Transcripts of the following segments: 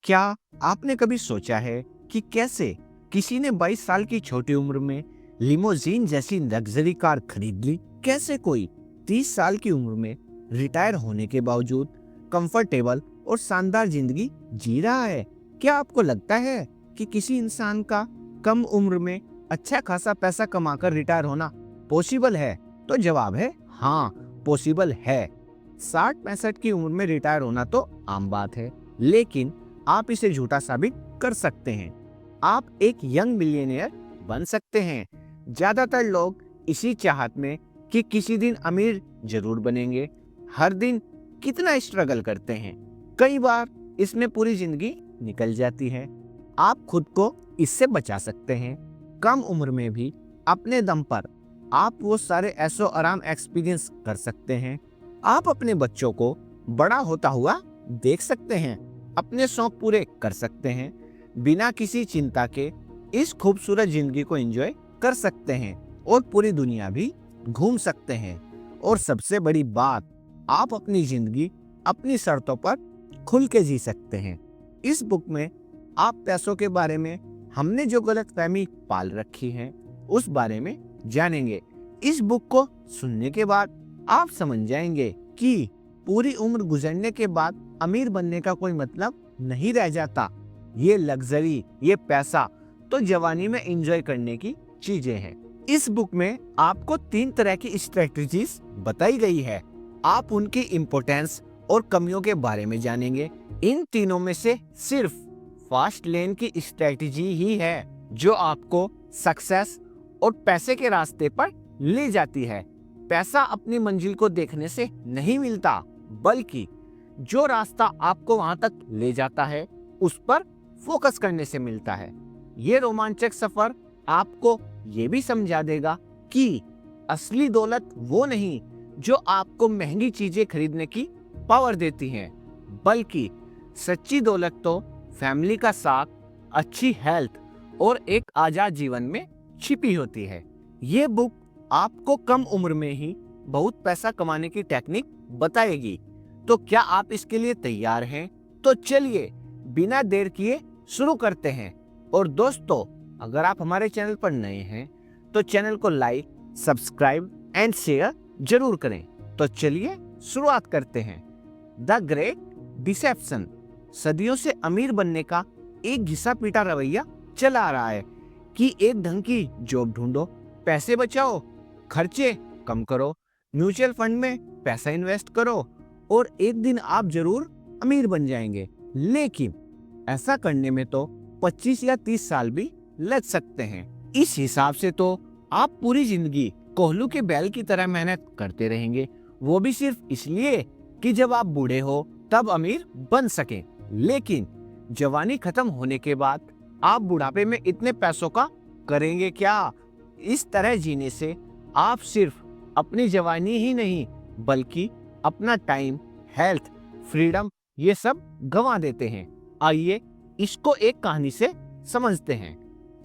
क्या आपने कभी सोचा है कि कैसे किसी ने 22 साल की छोटी उम्र में लिमोजीन जैसी लग्जरी कार खरीद ली? कैसे कोई 30 साल की उम्र में रिटायर होने के बावजूद कंफर्टेबल और शानदार जिंदगी जी रहा है? क्या आपको लगता है कि किसी इंसान का कम उम्र में अच्छा खासा पैसा कमाकर रिटायर होना पॉसिबल है? तो जवाब है हाँ, पॉसिबल है। 60-65 की उम्र में रिटायर होना तो आम बात है, लेकिन आप इसे झूठा साबित कर सकते हैं। आप एक यंग मिलियनेयर बन सकते हैं। ज्यादातर लोग इसी चाहत में कि किसी दिन अमीर जरूर बनेंगे, हर दिन कितना स्ट्रगल करते हैं। कई बार इसमें पूरी जिंदगी निकल जाती है। आप खुद को इससे बचा सकते हैं। कम उम्र में भी अपने दम पर आप वो सारे ऐशो आराम एक्सपीरियंस कर सकते हैं। आप अपने बच्चों को बड़ा होता हुआ देख सकते हैं, अपने शौक पूरे कर सकते हैं, बिना किसी चिंता के इस खूबसूरत जिंदगी को एंजॉय कर सकते हैं और पूरी दुनिया भी घूम सकते हैं। और सबसे बड़ी बात, आप अपनी जिंदगी अपनी शर्तों पर खुल के जी सकते हैं। इस बुक में आप पैसों के बारे में हमने जो गलतफहमी पाल रखी है उस बारे में जानेंगे। इस बुक को सुनने के बाद आप समझ जाएंगे कि पूरी उम्र गुजरने के बाद अमीर बनने का कोई मतलब नहीं रह जाता। ये लग्जरी, ये पैसा तो जवानी में एंजॉय करने की चीजें हैं। इस बुक में आपको 3 तरह की स्ट्रेटजीज बताई गई है। आप उनकी इम्पोर्टेंस और कमियों के बारे में जानेंगे। इन तीनों में से सिर्फ फास्ट लेन की स्ट्रेटजी ही है जो आपको सक्सेस और पैसे के रास्ते पर ले जाती है। पैसा अपनी मंजिल को देखने से नहीं मिलता, बल्कि जो रास्ता आपको वहां तक ले जाता है उस पर फोकस करने से मिलता है। ये रोमांचक सफर आपको ये भी समझा देगा कि असली दौलत वो नहीं जो आपको महंगी चीजें खरीदने की पावर देती हैं, बल्कि सच्ची दौलत तो फैमिली का साथ, अच्छी हेल्थ और एक आजाद जीवन में छिपी होती है। ये बुक आपको कम उम्र में ही बहुत पैसा कमाने की टेक्निक बताएगी। तो क्या आप इसके लिए तैयार हैं? तो चलिए बिना देर किए शुरू करते हैं। और दोस्तों, अगर आप हमारे चैनल पर नए हैं तो चैनल को लाइक, सब्सक्राइब एंड शेयर जरूर करें। तो चलिए शुरुआत करते हैं। The great deception. सदियों से अमीर बनने का एक घिसा पीटा रवैया चला आ रहा है कि एक ढंग की जॉब ढूंढो, पैसे बचाओ, खर्चे कम करो, म्यूचुअल फंड में पैसा इन्वेस्ट करो और एक दिन आप जरूर अमीर बन जाएंगे। लेकिन ऐसा करने में तो 25 या 30 साल भी लग सकते हैं। इस हिसाब से तो आप पूरी जिंदगी कोहलू के बैल की तरह मेहनत करते रहेंगे, वो भी सिर्फ इसलिए कि जब आप बूढ़े हो तब अमीर बन सके। लेकिन जवानी खत्म होने के बाद आप बुढ़ापे में इतने पैसों का करेंगे क्या? इस तरह जीने से आप सिर्फ अपनी जवानी ही नहीं बल्कि अपना टाइम, हेल्थ, फ्रीडम ये सब गंवा देते हैं। आइए इसको एक कहानी से समझते हैं।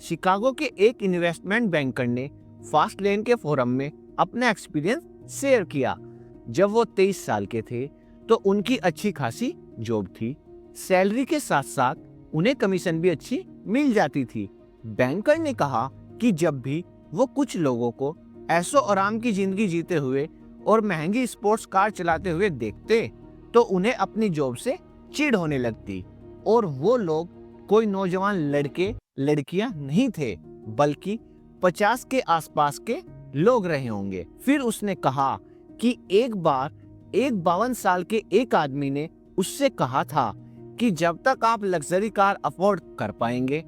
शिकागो के एक इन्वेस्टमेंट बैंकर ने फास्ट लेन के फोरम में अपना एक्सपीरियंस शेयर किया। जब वो 23 साल के थे तो उनकी अच्छी खासी जॉब थी। सैलरी के साथ साथ उन्हें कमीशन भी अच्छी मिल जाती थी। बैंकर ने कहा कि जब भी वो कुछ लोगों को ऐशो आराम की जिंदगी जीते हुए और महंगी स्पोर्ट्स कार चलाते हुए देखते तो उन्हें अपनी जॉब से चिढ़ होने लगती। और वो लोग कोई नौजवान लड़के लड़कियां नहीं थे, बल्कि 50 के आसपास के लोग रहे होंगे। फिर उसने कहा कि एक बार एक 52 साल के एक आदमी ने उससे कहा था कि जब तक आप लग्जरी कार अफोर्ड कर पाएंगे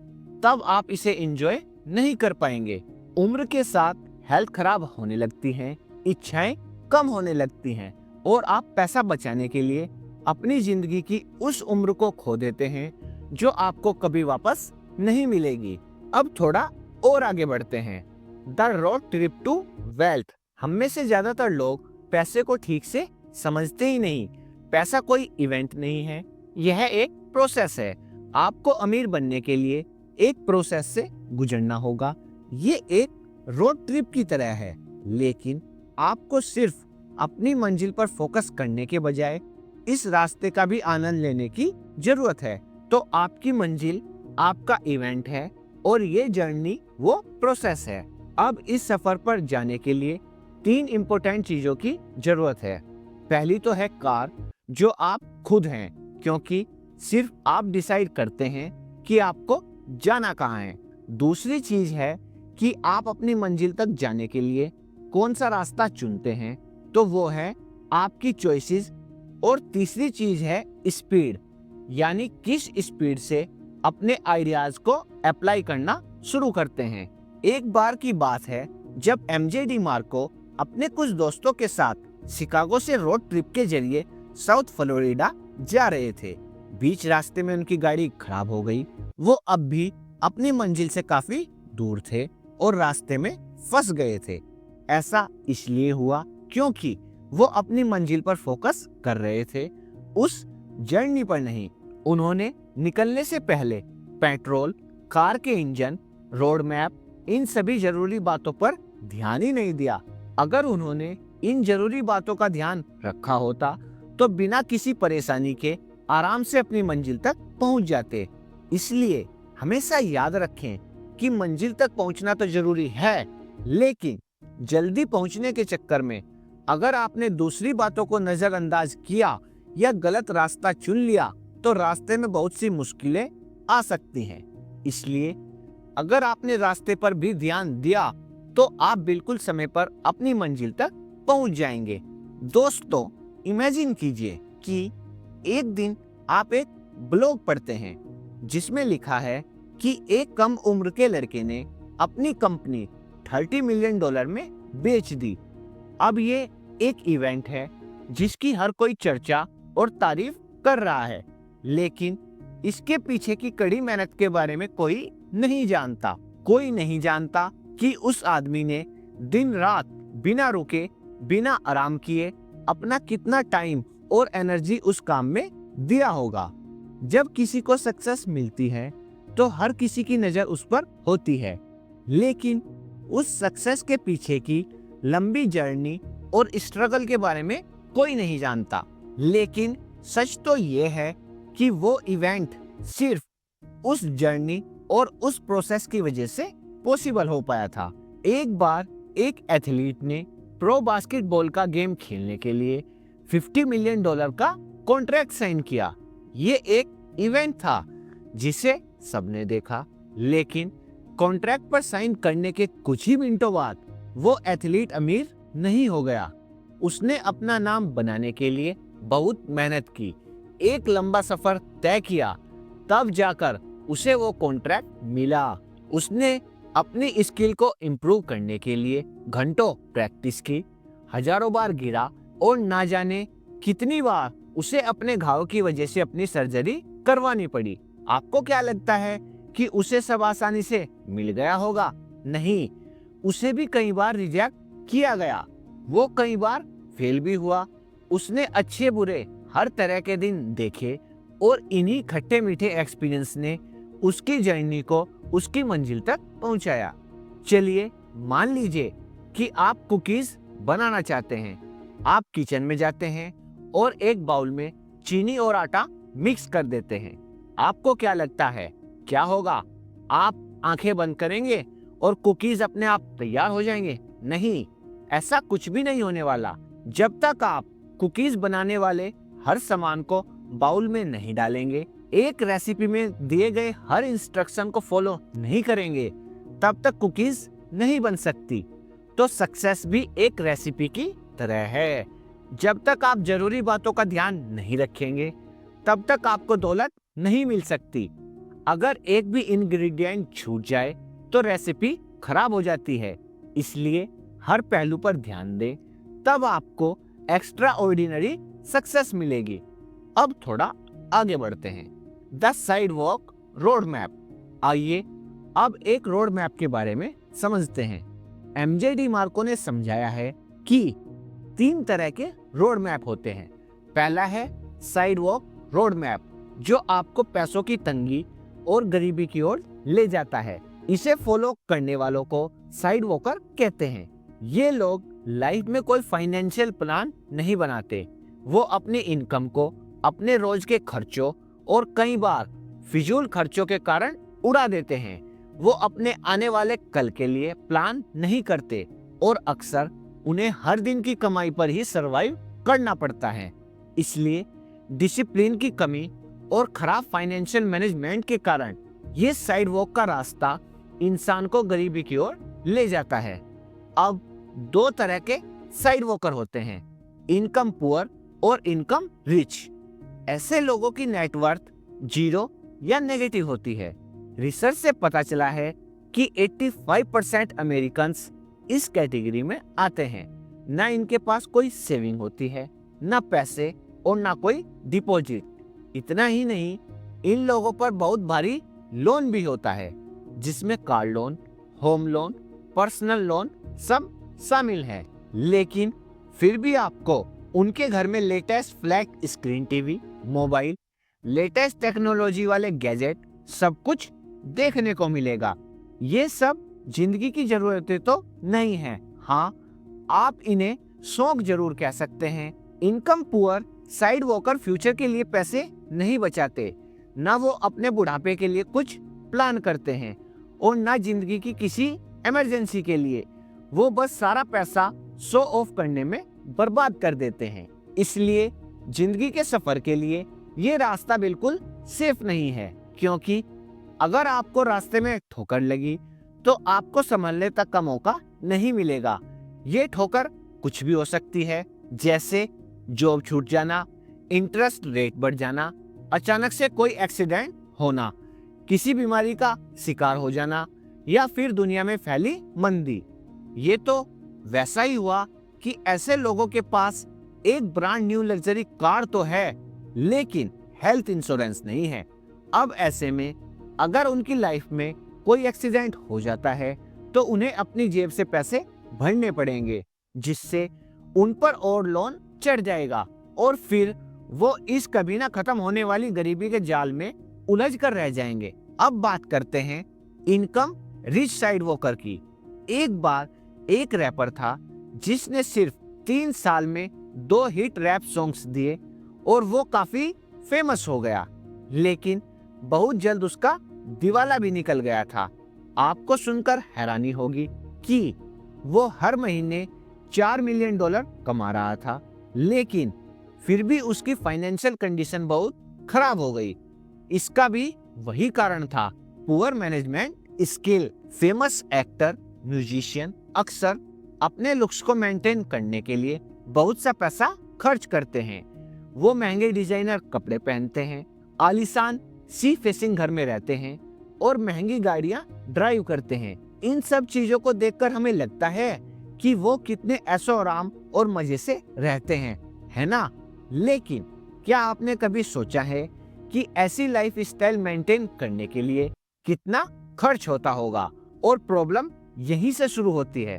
तब आप इसे एंजॉय नहीं कर पाएंगे। उम्र के साथ हेल्थ खराब होने लगती है, इच्छाएं कम होने लगती हैं और आप पैसा बचाने के लिए अपनी जिंदगी की उस उम्र को खो देते हैं जो आपको कभी वापस नहीं मिलेगी। अब थोड़ा और आगे बढ़ते हैं। The road trip to wealth. हम में से ज्यादातर लोग पैसे को ठीक से समझते ही नहीं। पैसा कोई इवेंट नहीं है, यह एक प्रोसेस है। आपको अमीर बनने के लिए एक प्रोसेस से गुजरना होगा। ये एक रोड ट्रिप की तरह है, लेकिन आपको सिर्फ अपनी मंजिल पर फोकस करने के बजाय इस रास्ते का भी आनंद लेने की जरूरत है। तो आपकी मंजिल आपका इवेंट है और ये जर्नी वो प्रोसेस है। अब इस सफर पर जाने के लिए 3 इंपॉर्टेंट चीजों की जरूरत है। पहली तो है कार, जो आप खुद हैं, क्योंकि सिर्फ आप डिसाइड करते हैं कि आपको जाना कहाँ है। दूसरी चीज है कि आप अपनी मंजिल तक जाने के लिए कौन सा रास्ता चुनते हैं, तो वो है आपकी चॉइसेस। और तीसरी चीज है स्पीड, यानी किस स्पीड से अपने आइडियाज को अप्लाई करना शुरू करते हैं। एक बार की बात है जब एमजे डी मार्को अपने कुछ दोस्तों के साथ शिकागो से रोड ट्रिप के जरिए साउथ फ्लोरिडा जा रहे थे। बीच रास्ते में उनकी गाड़ी खराब हो गई। वो अब भी अपनी मंजिल से काफी दूर थे और रास्ते में फंस गए थे। ऐसा इसलिए हुआ क्योंकि वो अपनी मंजिल पर फोकस कर रहे थे, उस जर्नी पर नहीं। उन्होंने निकलने से पहले पेट्रोल, कार के इंजन, रोड मैप, इन सभी जरूरी बातों पर ध्यान ही नहीं दिया। अगर उन्होंने इन जरूरी बातों का ध्यान रखा होता तो बिना किसी परेशानी के आराम से अपनी मंजिल तक पहुंच जाते। इसलिए हमेशा याद रखें कि मंजिल तक पहुंचना तो जरूरी है, लेकिन जल्दी पहुंचने के चक्कर में अगर आपने दूसरी बातों को नजरअंदाज किया या गलत रास्ता चुन लिया तो रास्ते में बहुत सी मुश्किलें आ सकती हैं। इसलिए अगर आपने रास्ते पर भी ध्यान दिया तो आप बिल्कुल समय पर अपनी मंजिल तक पहुंच जाएंगे। दोस्तों, इमेजिन कीजिए कि एक दिन आप एक ब्लॉग पढ़ते हैं जिसमें लिखा है कि एक कम उम्र के लड़के ने अपनी कंपनी $30 मिलियन में बेच दी। अब ये एक इवेंट है जिसकी हर कोई चर्चा और तारीफ कर रहा है, लेकिन इसके पीछे की कड़ी मेहनत के बारे में कोई नहीं जानता। कोई नहीं जानता कि उस आदमी ने दिन रात बिना रुके, बिना आराम किए अपना कितना टाइम और एनर्जी उस काम में दिया होगा। जब किसी को सक्सेस मिलती है तो हर किसी की नजर उस पर होती है, लेकिन उस सक्सेस के पीछे की लंबी जर्नी और स्ट्रगल के बारे में कोई नहीं जानता। लेकिन सच तो ये है कि वो इवेंट सिर्फ उस जर्नी और उस प्रोसेस की वजह से पॉसिबल हो पाया था। एक बार एक एथलीट ने प्रो बास्केटबॉल का गेम खेलने के लिए $50 मिलियन का कॉन्ट्रैक्ट साइन किया। ये एक इवेंट था जिसे सबने देखा, लेकिन कॉन्ट्रैक्ट पर साइन करने के कुछ ही मिनटों बाद वो एथलीट अमीर नहीं हो गया। उसने अपना नाम बनाने के लिए बहुत मेहनत की, एक लंबा सफर तय किया, तब जाकर उसे वो कॉन्ट्रैक्ट मिला। उसने अपनी स्किल को इम्प्रूव करने के लिए घंटों प्रैक्टिस की, हजारों बार गिरा और ना जाने कितनी बार उसे अपने घाव की वजह से अपनी सर्जरी करवानी पड़ी। आपको क्या लगता है कि उसे सब आसानी से मिल गया होगा? नहीं, उसे भी कई बार रिजेक्ट किया गया, वो कई बार फेल भी हुआ। उसने अच्छे बुरे हर तरह के दिन देखे और इन्हीं खट्टे मीठे एक्सपीरियंस ने उसकी जर्नी को उसकी मंजिल तक पहुंचाया। चलिए मान लीजिए कि आप कुकीज बनाना चाहते हैं। आप किचन में जाते हैं और एक बाउल में चीनी और आटा मिक्स कर देते हैं। आपको क्या लगता है क्या होगा? आप आंखें बंद करेंगे और कुकीज अपने आप तैयार हो जाएंगे? नहीं, ऐसा कुछ भी नहीं होने वाला। जब तक आप कुकीज बनाने वाले हर सामान को बाउल में नहीं डालेंगे, एक रेसिपी में दिए गए हर इंस्ट्रक्शन को फॉलो नहीं करेंगे, तब तक कुकीज नहीं बन सकती। तो सक्सेस भी एक रेसिपी की तरह है। जब तक आप जरूरी बातों का ध्यान नहीं रखेंगे, तब तक आपको दौलत नहीं मिल सकती। अगर एक भी इंग्रेडिएंट छूट जाए तो रेसिपी खराब हो जाती है। इसलिए हर पहलू पर ध्यान दें, तब आपको एक्स्ट्रा ऑर्डिनरी सक्सेस मिलेगी। अब थोड़ा आगे बढ़ते हैं। The sidewalk road map. आइए अब एक रोड मैप के बारे में समझते हैं। एमजे डी मार्को ने समझाया है कि 3 तरह के रोड मैप होते हैं। पहला है साइडवॉक रोड मैप, जो आपको पैसों की तंगी और गरीबी की ओर ले जाता है। इसे फॉलो करने वालों को साइड वॉकर कहते हैं। ये लोग लाइफ में कोई फाइनेंशियल प्लान नहीं बनाते। वो अपनी इनकम को अपने रोज के खर्चों और कई बार फिजूल खर्चों के कारण उड़ा देते हैं। वो अपने आने वाले कल के लिए प्लान नहीं करते और अक्सर उन्हें हर दिन की कमाई पर ही सरवाइव करना पड़ता है। इसलिए डिसिप्लिन की कमी और खराब फाइनेंशियल मैनेजमेंट के कारण ये साइड वॉक का रास्ता इंसान को गरीबी की ओर ले जाता है। अब दो तरह के साइड वॉकर होते हैं, इनकम पुअर और इनकम रिच। ऐसे लोगों की नेटवर्थ जीरो या नेगेटिव होती है। रिसर्च से पता चला है कि 85% अमेरिकन्स इस कैटेगरी में आते हैं। ना इनके पास कोई सेविंग होती है, ना पैसे और ना कोई डिपॉजिट। इतना ही नहीं, इन लोगों पर बहुत भारी लोन भी होता है, जिसमें car loan, home loan, personal loan सब शामिल है। लेकिन फिर भी आपको उनके घर में latest flat screen TV, mobile, latest technology वाले गैजेट सब कुछ देखने को मिलेगा। ये सब जिंदगी की जरूरतें तो नहीं है। हाँ, आप इन्हें शौक जरूर कह सकते हैं। Income poor side walker future के लिए पैसे नहीं बचाते, ना वो अपने बुढ़ापे के लिए कुछ प्लान करते हैं और ना जिंदगी की किसी इमरजेंसी के लिए। वो बस सारा पैसा शो ऑफ करने में बर्बाद कर देते हैं। इसलिए जिंदगी के सफर के लिए ये रास्ता बिल्कुल सेफ नहीं है, क्योंकि अगर आपको रास्ते में ठोकर लगी तो आपको संभलने तक का मौका नहीं मिलेगा। ये ठोकर कुछ भी हो सकती है, जैसे जॉब छूट जाना, इंटरेस्ट रेट बढ़ जाना, अचानक से कोई एक्सीडेंट होना, किसी बीमारी का शिकार हो जाना या फिर दुनिया में फैली मंदी। ये तो वैसा ही हुआ कि ऐसे लोगों के पास एक ब्रांड न्यू लग्जरी कार तो है, लेकिन हेल्थ इंश्योरेंस नहीं है। अब ऐसे में अगर उनकी लाइफ में कोई एक्सीडेंट हो जाता है तो उन्हें अपनी जेब से पैसे भरने पड़ेंगे, जिससे उन पर और लोन चढ़ जाएगा और फिर वो इस कभी ना खत्म होने वाली गरीबी के जाल में उलझ कर रह जाएंगे। अब बात करते हैं इनकम रिच साइड वॉकर की। एक बार एक रैपर था जिसने सिर्फ 3 साल में 2 हिट रैप सॉन्ग्स दिए और वो काफी फेमस हो गया, लेकिन बहुत जल्द उसका दिवाला भी निकल गया था। आपको सुनकर हैरानी होगी कि वो हर महीने $4 मिलियन कमा रहा था, लेकिन फिर भी उसकी फाइनेंशियल कंडीशन बहुत खराब हो गई। इसका भी वही कारण था, poor management skill. Famous actor, musician अक्सर अपने लुक्स को मेंटेन करने के लिए बहुत सा पैसा खर्च करते हैं। वो महंगे डिजाइनर कपड़े पहनते हैं, आलीशान सी फेसिंग घर में रहते हैं और महंगी गाड़ियां ड्राइव करते हैं। इन सब चीजों को देखकर हमें लगता है कि वो कितने ऐशो आराम और मजे से रहते हैं, है ना? लेकिन क्या आपने कभी सोचा है कि ऐसी लाइफ स्टाइल मेंटेन करने के लिए कितना खर्च होता होगा? और प्रॉब्लम यहीं से शुरू होती है।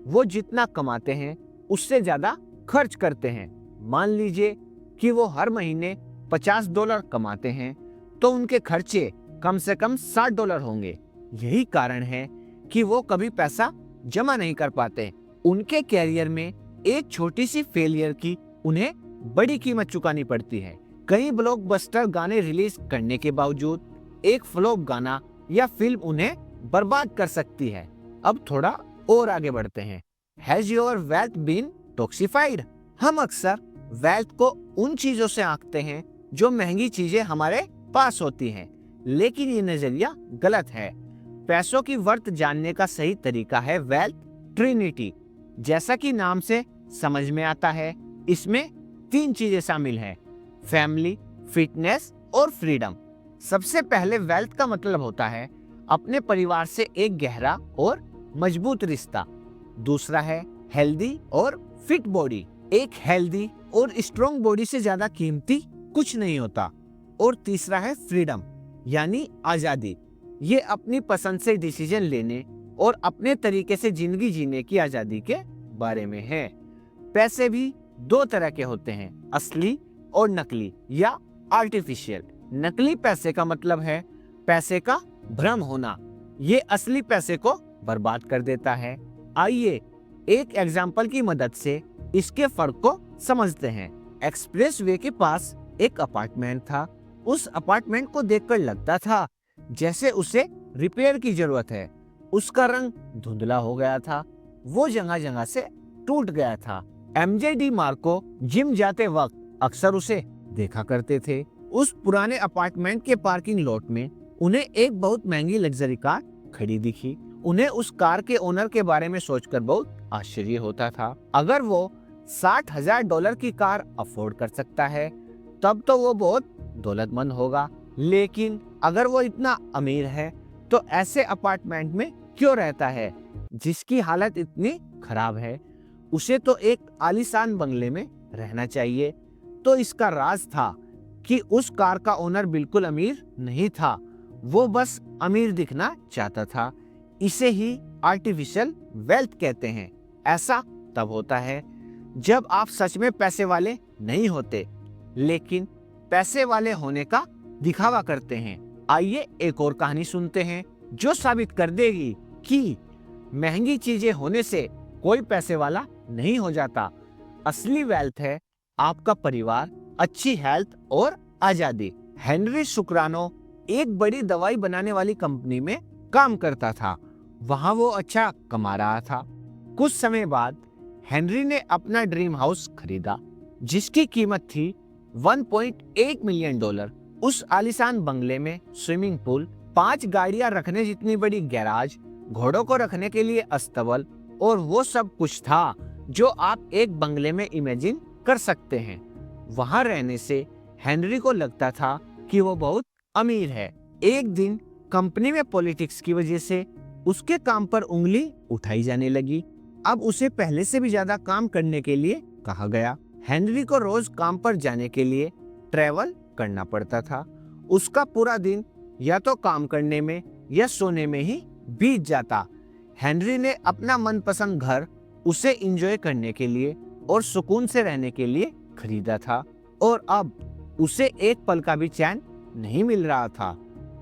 वो जितना कमाते हैं उससे ज्यादा खर्च करते हैं। मान लीजिए कि वो हर महीने $50 कमाते हैं तो उनके खर्चे कम से कम $60 होंगे। यही कारण है कि वो कभी पैसा जमा नहीं कर पाते। उनके कैरियर में एक छोटी सी फेलियर की उन्हें बड़ी कीमत चुकानी पड़ती है। कई ब्लॉकबस्टर गाने रिलीज करने के बावजूद एक फ्लॉप गाना या फिल्म उन्हें बर्बाद कर सकती है। अब थोड़ा और आगे बढ़ते हैं। Has your wealth been toxified? हम अक्सर वेल्थ को उन चीजों से आंकते हैं जो महंगी चीजें हमारे पास होती हैं, लेकिन ये नजरिया गलत है। पैसों की वर्थ जानने का सही तरीका है वेल्थ ट्रिनिटी। जैसा कि नाम से समझ में आता है, इसमें 3 चीजें शामिल हैं: फैमिली, फिटनेस और फ्रीडम। सबसे पहले वेल्थ का मतलब होता है अपने परिवार से एक गहरा और मजबूत रिश्ता। दूसरा है हेल्दी और फिट बॉडी। एक हेल्दी और स्ट्रॉन्ग बॉडी से ज्यादा कीमती कुछ नहीं होता। और तीसरा है फ्रीडम, यानी आजादी। ये अपनी पसंद से डिसीजन लेने और अपने तरीके से जिंदगी जीने की आजादी के बारे में है। पैसे भी 2 तरह के होते हैं, असली और नकली या आर्टिफिशियल। नकली पैसे का मतलब है पैसे का भ्रम होना। ये असली पैसे को बर्बाद कर देता है। आइए एक एग्जाम्पल की मदद से इसके फर्क को समझते हैं। एक्सप्रेस वे के पास एक अपार्टमेंट था उस अपार्टमेंट को देखकर लगता था जैसे उसे रिपेयर की जरूरत है। उसका रंग धुंधला हो गया था, वो जगह जगह से टूट गया था। एमजे डी मार्को जिम जाते वक्त अक्सर उसे देखा करते थे। उस पुराने अपार्टमेंट के पार्किंग लॉट में उन्हें एक बहुत महंगी लग्जरी कार खड़ी दिखी। उन्हें उस कार के ओनर के बारे में सोचकर बहुत आश्चर्य होता था। अगर वो $60,000 की कार अफोर्ड कर सकता है तब तो वो बहुत दौलतमंद होगा, लेकिन अगर वो इतना अमीर है तो ऐसे अपार्टमेंट में क्यों रहता है जिसकी हालत इतनी खराब है? उसे तो एक आलीशान बंगले में रहना चाहिए। तो इसका राज था कि उस कार का ओनर बिल्कुल अमीर नहीं था, वो बस अमीर दिखना चाहता था। इसे ही आर्टिफिशियल वेल्थ कहते हैं। ऐसा तब होता है जब आप सच में पैसे वाले नहीं होते, लेकिन पैसे वाले होने का दिखावा करते हैं। आइए एक और कहानी सुनते हैं जो साबित कर देगी कि महंगी चीजें होने से कोई पैसे वाला नहीं हो जाता। असली वेल्थ है आपका परिवार, अच्छी हेल्थ और आजादी। हेनरी सुक्रानो एक बड़ी दवाई बनाने वाली कंपनी में काम करता था। वहां वो अच्छा कमा रहा था। कुछ समय बाद हेनरी ने अपना ड्रीम हाउस खरीदा जिसकी कीमत थी $1.8 मिलियन। उस आलीशान बंगले में स्विमिंग पूल, 5 गाड़ियां रखने जितनी बड़ी गैराज, घोड़ों को रखने के लिए अस्तबल और वो सब कुछ था जो आप एक बंगले में इमेजिन कर सकते हैं। वहां रहने से हेनरी को लगता था कि वो बहुत अमीर है। एक दिन कंपनी में पॉलिटिक्स की वजह से उसके काम पर उंगली उठाई जाने लगी। अब उसे पहले से भी ज्यादा काम करने के लिए कहा गया। हेनरी को रोज काम पर जाने के लिए ट्रैवल करना पड़ता था। उसका पूरा दिन या तो काम करने में या सोने में ही बीत जाता। हेनरी ने अपना मनपसंद घर उसे एंजॉय करने के लिए और सुकून से रहने के लिए खरीदा था, और अब उसे एक पल का भी चैन नहीं मिल रहा था।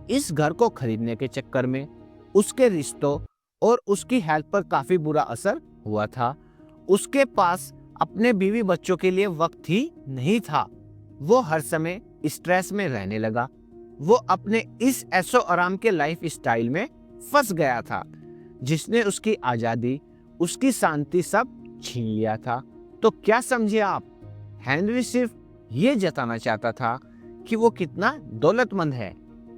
इस घर को खरीदने के चक्कर में उसके रिश्तों और उसकी हेल्थ पर काफी बुरा असर हुआ था। उसके पास अपने बीवी बच्चों के लिए वक्त ही नहीं था। वो हर समय स्ट्रेस में रहने लगा। वो अपने इस ऐशो आराम के लाइफ स्टाइल में फंस गया था जिसने उसकी आजादी, उसकी शांति सब छीन लिया था। तो क्या समझे आप? हेनरी सिर्फ ये जताना चाहता था कि वो कितना दौलतमंद है,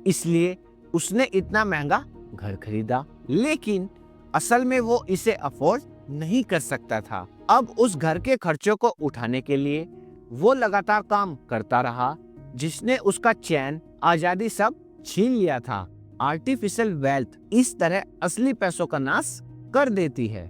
इसलिए उसने इतना महंगा घर खरीदा, लेकिन असल में वो इसे अफोर्ड नहीं कर सकता था। अब उस घर के खर्चों को उठाने के लिए वो लगातार काम करता रहा जिसने उसका चैन, आजादी सब छीन लिया था। आर्टिफिशियल वेल्थ इस तरह असली पैसों का नाश कर देती है।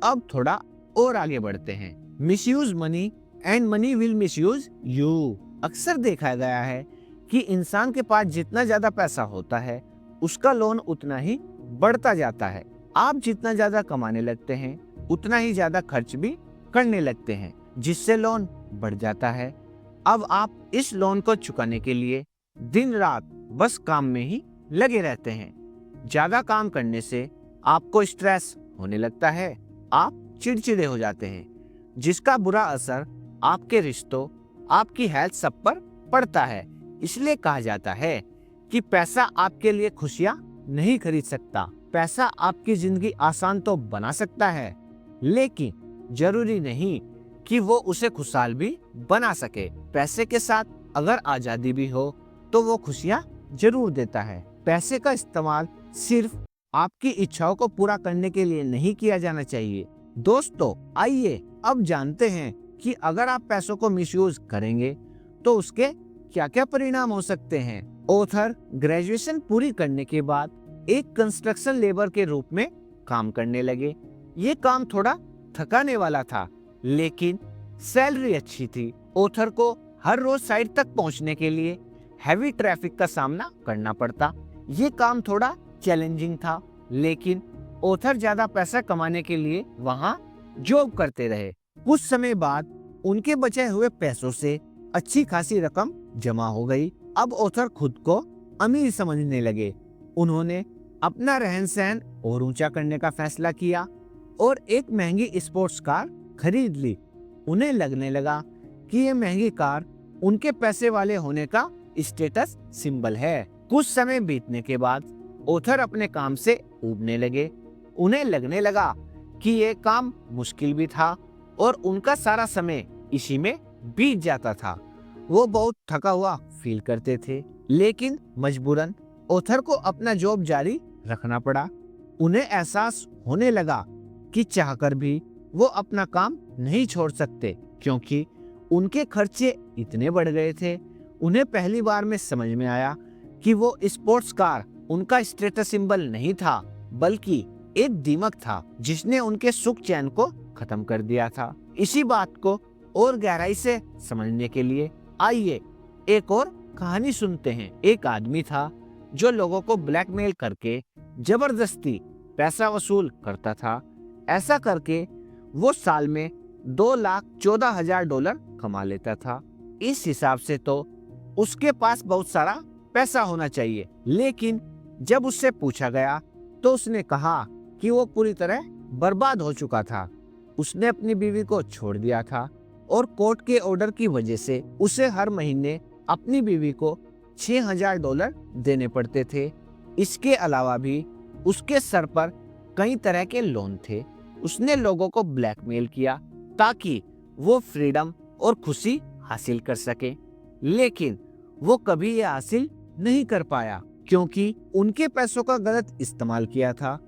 अब थोड़ा और आगे बढ़ते हैं। Misuse money and money will misuse you. अक्सर देखा गया है कि इंसान के पास जितना ज्यादा पैसा होता है उसका लोन उतना ही बढ़ता जाता है। आप जितना ज्यादा कमाने लगते हैं उतना ही ज्यादा खर्च भी करने लगते हैं, जिससे लोन बढ़ जाता है। अब आप इस लोन को चुकाने के लिए दिन रात बस काम में ही लगे रहते हैं। ज्यादा काम करने से आपको स्ट्रेस होने लगता है, आप चिड़चिड़े हो जाते हैं, जिसका बुरा असर आपके रिश्तों, आपकी हेल्थ सब पर पड़ता है। इसलिए कहा जाता है कि पैसा आपके लिए खुशियां नहीं खरीद सकता। पैसा आपकी जिंदगी आसान तो बना सकता है, लेकिन जरूरी नहीं कि वो उसे खुशहाल भी बना सके। पैसे के साथ अगर आजादी भी हो तो वो खुशियां जरूर देता है। पैसे का इस्तेमाल सिर्फ आपकी इच्छाओं को पूरा करने के लिए नहीं किया जाना चाहिए। दोस्तों, आइए अब जानते हैं कि अगर आप पैसों को मिसयूज करेंगे तो उसके क्या क्या परिणाम हो सकते हैं। ऑथर ग्रेजुएशन पूरी करने के बाद एक कंस्ट्रक्शन लेबर के रूप में काम करने लगे। ये काम थोड़ा थकाने वाला था, लेकिन सैलरी अच्छी थी। ऑथर को हर रोज साइट तक पहुंचने के लिए हैवी ट्रैफिक का सामना करना पड़ता। ये काम थोड़ा चैलेंजिंग था, लेकिन ऑथर ज्यादा पैसा कमाने के लिए वहां जॉब करते रहे। कुछ समय बाद उनके बचे हुए पैसों से अच्छी खासी रकम जमा हो गई। अब ऑथर खुद को अमीर समझने लगे। उन्होंने अपना रहन सहन और ऊंचा करने का फैसला किया और एक महंगी स्पोर्ट्स कार खरीद ली। उन्हें लगने लगा कि ये महंगी कार उनके पैसे वाले होने का स्टेटस सिंबल है। कुछ समय बीतने के बाद ओथर अपने काम से ऊबने लगे। उन्हें लगने लगा कि ये काम मुश्किल भी था और उनका सारा समय इसी में बीत जाता था। वो बहुत थका हुआ फील करते थे, लेकिन मजबूरन ओथर को अपना जॉब जारी रखना पड़ा। उन्हें एहसास होने लगा कि चाहकर भी वो अपना काम नहीं छोड़ सकते, क्योंकि उनके खर्चे इतने बढ़ गए थे। उन्हें पहली बार में समझ में आया कि वो स्पोर्ट्स कार उनका स्टेटस सिंबल नहीं था, बल्कि एक दीमक था जिसने उनके सुख चैन को खत्म कर दिया था। इसी बात को और गहराई से समझने के लिए आइए एक और कहानी सुनते हैं। एक आदमी था जो लोगों को ब्लैकमेल करके जबरदस्ती पैसा वसूल करता था। ऐसा करके वो साल में $2,14,000 कमा लेता था। इस हिसाब से तो उसके पास बहुत सारा पैसा होना चाहिए, लेकिन जब उससे पूछा गया तो उसने कहा कि वो पूरी तरह बर्बाद हो चुका था। उसने अपनी बीवी को छोड़ दिया था और कोर्ट के ऑर्डर की वजह से उसे हर महीने अपनी बीवी को $6,000 देने पड़ते थे। इसके अलावा भी उसके सर पर कई तरह के लोन थे। उसने लोगों को ब्लैकमेल किया ताकि वो फ्रीडम और खुशी हासिल कर सके, लेकिन वो कभी ये हासिल नहीं कर पाया, क्योंकि उनके पैसों का गलत इस्तेमाल किया था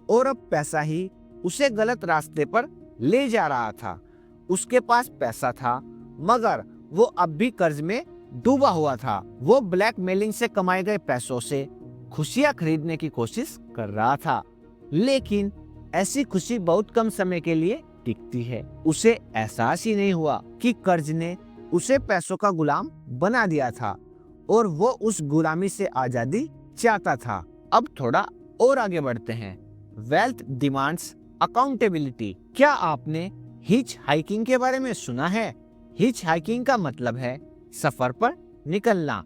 और अब पैसा ही उसे गलत रास्ते पर ले जा रहा था। उसके पास पैसा था, मगर वो अब भी कर्ज में डूबा हुआ था। वो ब्लैकमेलिंग से कमाए गए पैसों से खुशियां खरीदने की कोशिश कर रहा था, लेकिन ऐसी खुशी बहुत कम समय के लिए टिकती है। उसे एहसास ही नहीं हुआ कि कर्ज ने उसे पैसों का गुलाम बना दिया था और वो उस गुलामी से आजादी चाहता था। अब थोड़ा और आगे बढ़ते हैं। Wealth demands accountability. क्या आपने हिच हाइकिंग के बारे में सुना है? हिच हाइकिंग का मतलब है सफर पर निकलना,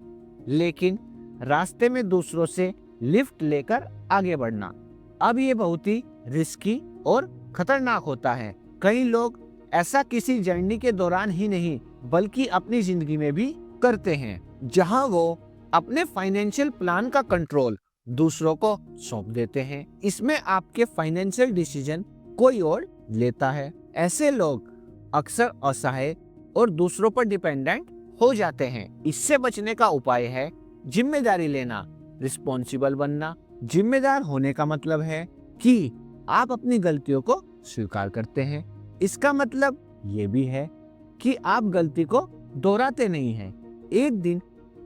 लेकिन रास्ते में दूसरों से लिफ्ट लेकर आगे बढ़ना। अब ये बहुत ही रिस्की और खतरनाक होता है। कई लोग ऐसा किसी जर्नी के दौरान ही नहीं, बल्कि अपनी जिंदगी में भी करते हैं, जहां वो अपने फाइनेंशियल प्लान का कंट्रोल दूसरों को सौंप देते हैं। इसमें आपके फाइनेंशियल डिसीजन कोई और लेता है। ऐसे लोग अक्सर असहाय और दूसरों पर डिपेंडेंट हो जाते हैं। इससे बचने का उपाय है जिम्मेदारी लेना, रिस्पॉन्सिबल बनना। जिम्मेदार होने का मतलब है कि आप अपनी गलतियों को स्वीकार करते हैं। इसका मतलब ये भी है कि आप गलती को दोहराते नहीं हैं। एक दिन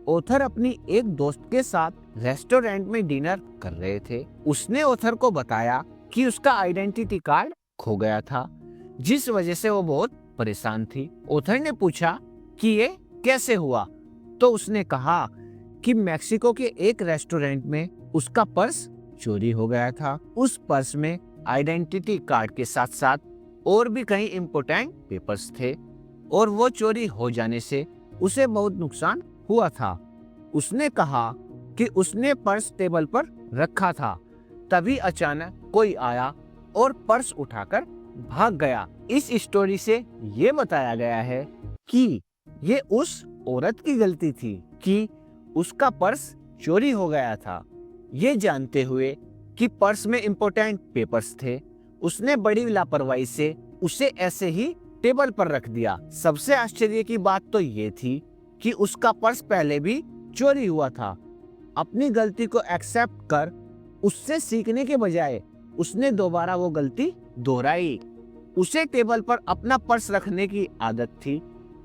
ओथर अपनी एक दोस्त के साथ रेस्टोरेंट में डिनर कर रहे थे। उसने ओथर को बताया कि उसका आइडेंटिटी कार्ड खो गया था, जिस वजह से वो बहुत परेशान थी। ओथर ने पूछा कि ये कैसे हुआ, तो उसने कहा कि मेक्सिको के एक रेस्टोरेंट में उसका पर्स चोरी हो गया था। उस पर्स में आइडेंटिटी कार्ड के साथ साथ और भी कई इम्पोर्टेंट पेपर्स थे और वो चोरी हो जाने से उसे बहुत नुकसान हुआ था। उसने कहा कि उसने पर्स टेबल पर रखा था, तभी अचानक कोई आया और पर्स उठाकर भाग गया। इस स्टोरी से ये बताया गया है कि ये उस औरत की गलती थी कि उसका पर्स चोरी हो गया था। ये जानते हुए कि पर्स में इम्पोर्टेंट पेपर्स थे, उसने बड़ी लापरवाही से उसे ऐसे ही टेबल पर रख दिया। सबसे आश्चर्य की बात तो ये थी कि उसका पर्स पहले भी चोरी हुआ था। अपनी गलती को एक्सेप्ट कर उससे सीखने के बजाय उसने दोबारा वो गलती दोहराई। उसे टेबल पर अपना पर्स रखने की आदत थी।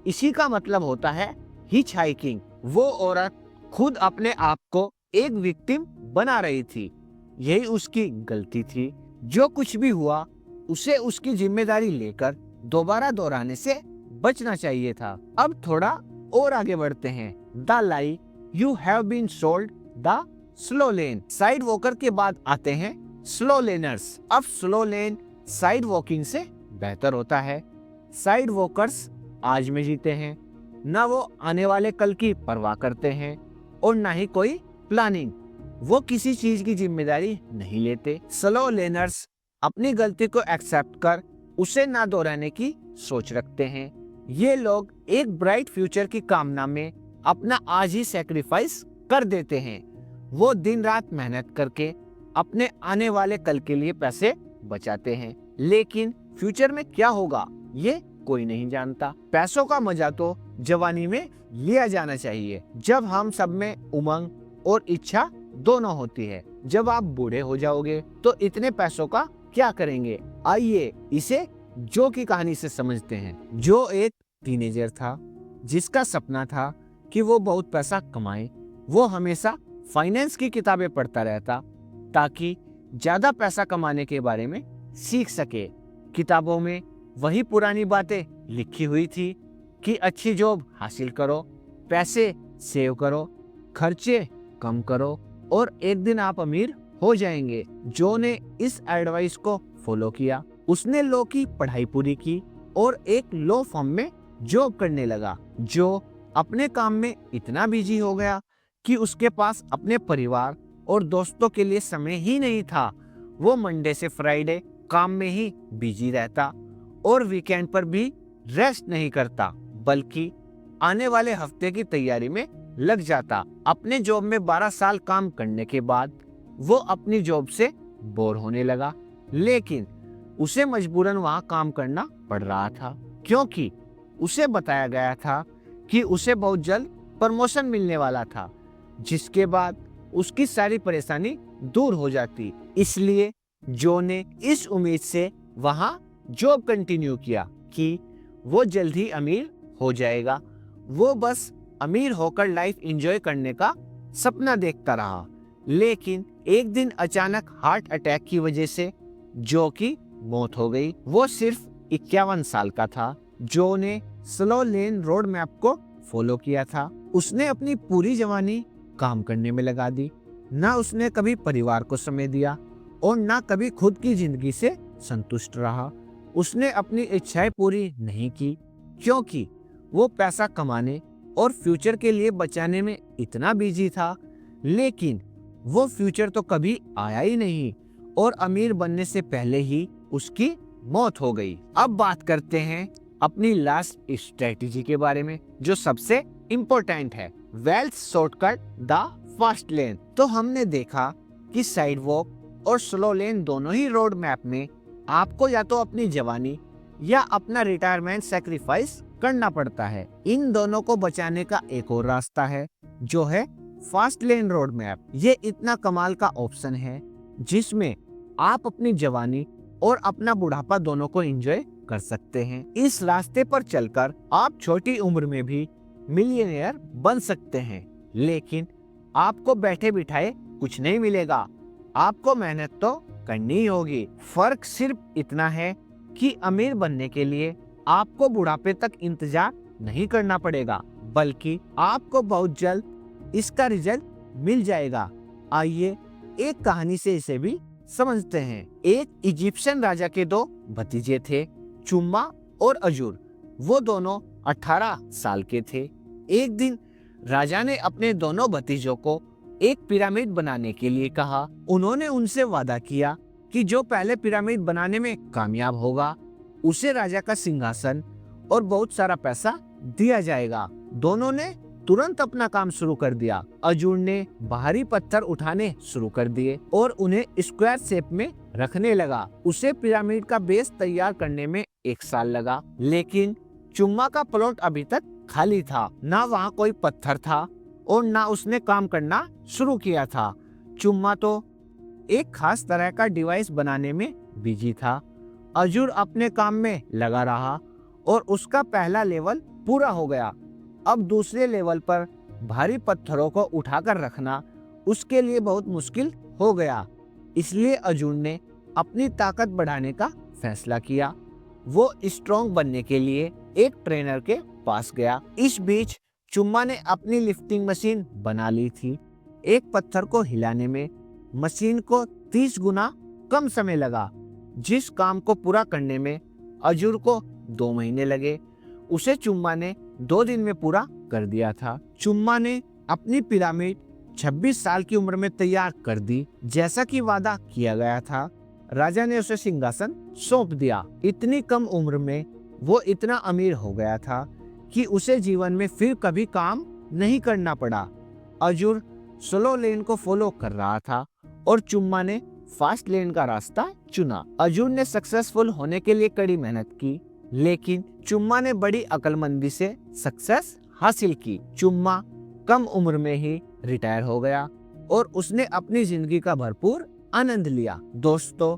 इसी का मतलब होता है हिच हाइकिंग। वो औरत खुद अपने आप को एक विक्टिम बना रही थी। यही उसकी गलती थी। जो कुछ भी हुआ उसे उसकी जिम्मेदारी लेकर दोबारा दोहराने से बचना चाहिए था। अब थोड़ा और आगे बढ़ते हैं। The lie you have been sold, the slow lane. Side walker के बाद आते हैं स्लो लेनर्स। अब स्लो लेन साइड वॉकिंग से बेहतर होता है। साइड वॉकर्स आज में जीते हैं, न वो आने वाले कल की परवाह करते हैं और न ही कोई प्लानिंग। वो किसी चीज की जिम्मेदारी नहीं लेते। स्लो लेनर्स अपनी गलती को एक्सेप्ट कर उसे ना दोहराने की सोच रखते हैं। ये लोग एक ब्राइट फ्यूचर की कामना में अपना आज ही सैक्रिफाइस कर देते हैं। वो दिन रात मेहनत करके अपने आने वाले कल के लिए पैसे बचाते हैं, लेकिन फ्यूचर में क्या होगा ये कोई नहीं जानता। पैसों का मजा तो जवानी में लिया जाना चाहिए, जब हम सब में उमंग और इच्छा दोनों होती है। जब आप बूढ़े हो जाओगे तो इतने पैसों का क्या करेंगे? आइए इसे जो की कहानी से समझते हैं। जो एक टीनेजर था जिसका सपना था कि वो बहुत पैसा कमाए। वो हमेशा फाइनेंस की किताबें पढ़ता रहता ताकि ज्यादा पैसा कमाने के बारे में सीख सके। किताबों में वही पुरानी बातें लिखी हुई थी कि अच्छी जॉब हासिल करो, पैसे सेव करो, खर्चे कम करो और एक दिन आप अमीर हो जाएंगे। जो ने इस एडवाइस को फॉलो किया। उसने लॉ की पढ़ाई पूरी की और एक लॉ फर्म में जॉब करने लगा। जो अपने काम में इतना बिजी हो गया कि उसके पास अपने परिवार और दोस्तों के लिए समय ही नहीं था। वो मंडे से फ्राइडे काम में ही बिजी रहता और वीकेंड पर भी रेस्ट नहीं करता, बल्कि आने वाले हफ्ते की तैयारी में लग जाता। अपने जॉब में 12 साल काम करने के बाद वो अपनी जॉब से बोर होने लगा, लेकिन उसे मजबूरन वहां काम करना पड़ रहा था, क्योंकि उसे बताया गया था कि उसे बहुत जल्द प्रमोशन मिलने वाला था, जिसके बाद उसकी सारी परेशानी दूर हो जाती। इसलिए जो ने इस उम्मीद से वहां जॉब कंटिन्यू किया कि वो जल्द ही अमीर हो जाएगा। वो बस अमीर होकर लाइफ एंजॉय करने का सपना देखता रहा, लेकिन एक दिन अचानक हार्ट अटैक की वजह से जो की मौत हो गई। वो सिर्फ 51 साल का था। जो ने स्लो लेन रोड मैप को फॉलो किया था। उसने अपनी पूरी जवानी काम करने में लगा दी। ना उसने कभी परिवार को समय दिया और ना कभी खुद की जिंदगी से संतुष्ट रहा। उसने अपनी इच्छाएं पूरी नहीं की क्योंकि वो पैसा कमाने और फ्यूचर के लिए बचाने में इतना बिजी था, लेकिन वो फ्यूचर तो कभी आया ही नहीं और अमीर बनने से पहले ही उसकी मौत हो गई। अब बात करते हैं अपनी लास्ट स्ट्रेटेजी के बारे में, जो सबसे इम्पोर्टेंट है, wealth shortcut the fast lane. तो हमने देखा कि साइड वॉक और स्लो लेन दोनों ही रोड मैप में आपको या तो अपनी जवानी या अपना रिटायरमेंट सैक्रिफाइस करना पड़ता है। इन दोनों को बचाने का एक और रास्ता है, जो है फास्ट लेन रोड मैप। ये इतना कमाल का ऑप्शन है जिसमें आप अपनी जवानी और अपना बुढ़ापा दोनों को एंजॉय कर सकते हैं। इस रास्ते पर चलकर आप छोटी उम्र में भी मिलियनेयर बन सकते हैं, लेकिन आपको बैठे बिठाए कुछ नहीं मिलेगा। आपको मेहनत तो करनी ही होगी। फर्क सिर्फ इतना है कि अमीर बनने के लिए आपको बुढ़ापे तक इंतजार नहीं करना पड़ेगा, बल्कि आपको बहुत जल्द इसका रिजल्ट मिल जाएगा। आइए एक कहानी से इसे भी समझते हैं। एक इजिप्शियन राजा के दो भतीजे थे, चुम्मा और अजूर। वो दोनों 18 साल के थे। एक दिन राजा ने अपने दोनों भतीजों को एक पिरामिड बनाने के लिए कहा। उन्होंने उनसे वादा किया कि जो पहले पिरामिड बनाने में कामयाब होगा उसे राजा का सिंहासन और बहुत सारा पैसा दिया जाएगा। दोनों ने तुरंत अपना काम शुरू कर दिया। अजूर ने भारी पत्थर उठाने शुरू कर दिए और उन्हें स्क्वायर शेप में रखने लगा। उसे पिरामिड का बेस तैयार करने में 1 साल लगा, लेकिन चुम्मा का प्लॉट अभी तक खाली था। ना वहाँ कोई पत्थर था और ना उसने काम करना शुरू किया था। चुम्मा तो एक खास तरह का डिवाइस बनाने में बिजी था। अजूर अपने काम में लगा रहा और उसका पहला लेवल पूरा हो गया। अब दूसरे लेवल पर भारी पत्थरों को उठाकर रखना उसके लिए बहुत मुश्किल हो गया। इसलिए अजूर ने अपनी ताकत बढ़ाने का फैसला किया। वो स्ट्रॉन्ग बनने के लिए एक ट्रेनर के पास गया। इस बीच चुम्मा ने अपनी लिफ्टिंग मशीन बना ली थी। एक पत्थर को हिलाने में मशीन को 30 गुना कम समय लगा। जिस काम को पूरा करने में अजूर को 2 महीने लगे, उसे चुम्मा ने 2 दिन में पूरा कर दिया था। चुम्मा ने अपनी पिरामिड 26 साल की उम्र में तैयार कर दी, जैसा कि वादा किया गया था। राजा ने उसे सिंहासन सौंप दिया। इतनी कम उम्र में वो इतना अमीर हो गया था कि उसे जीवन में फिर कभी काम नहीं करना पड़ा। अर्जुन स्लो लेन को फॉलो कर रहा था और चुम्मा ने फास्ट लेन का रास्ता चुना। अर्जुन ने सक्सेसफुल होने के लिए कड़ी मेहनत की, लेकिन चुम्मा ने बड़ी अक्लमंदी से सक्सेस हासिल की। चुम्मा कम उम्र में ही रिटायर हो गया और उसने अपनी जिंदगी का भरपूर आनंद लिया। दोस्तों,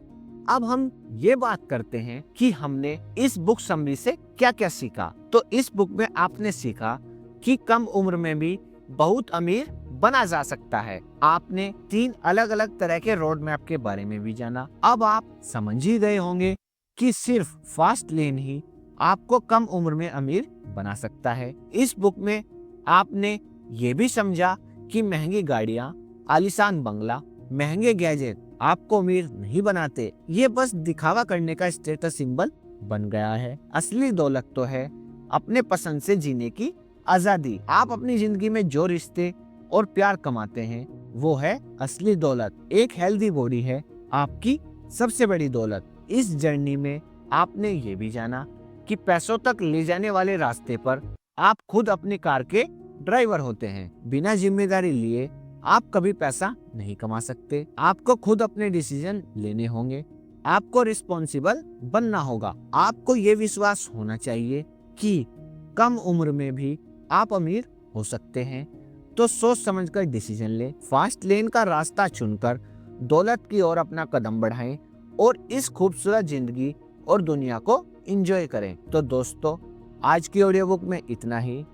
अब हम ये बात करते हैं कि हमने इस बुक समरी से क्या क्या सीखा। तो इस बुक में आपने सीखा कि कम उम्र में भी बहुत अमीर बना जा सकता है। आपने 3 अलग अलग तरह के रोड मैप के बारे में भी जाना। अब आप समझ ही गए होंगे कि सिर्फ फास्ट लेन ही आपको कम उम्र में अमीर बना सकता है। इस बुक में आपने ये भी समझा कि महंगी गाड़ियां, आलीशान बंगला, महंगे गैजेट आपको अमीर नहीं बनाते। ये बस दिखावा करने का स्टेटस सिंबल बन गया है। असली दौलत तो है अपने पसंद से जीने की आजादी। आप अपनी जिंदगी में जो रिश्ते और प्यार कमाते हैं वो है असली दौलत। एक हेल्दी बॉडी है आपकी सबसे बड़ी दौलत। इस जर्नी में आपने ये भी जाना कि पैसों तक ले जाने वाले रास्ते पर आप खुद अपनी कार के ड्राइवर होते हैं। बिना जिम्मेदारी लिए आप कभी पैसा नहीं कमा सकते। आपको खुद अपने डिसीजन लेने होंगे। आपको रिस्पॉन्सिबल बनना होगा। आपको ये विश्वास होना चाहिए कि कम उम्र में भी आप अमीर हो सकते हैं। तो सोच समझकर डिसीजन लें, फास्ट लेन का रास्ता चुनकर दौलत की ओर अपना कदम बढ़ाएं और इस खूबसूरत जिंदगी और दुनिया को एंजॉय करें। तो दोस्तों, आज की ऑडियो बुक में इतना ही।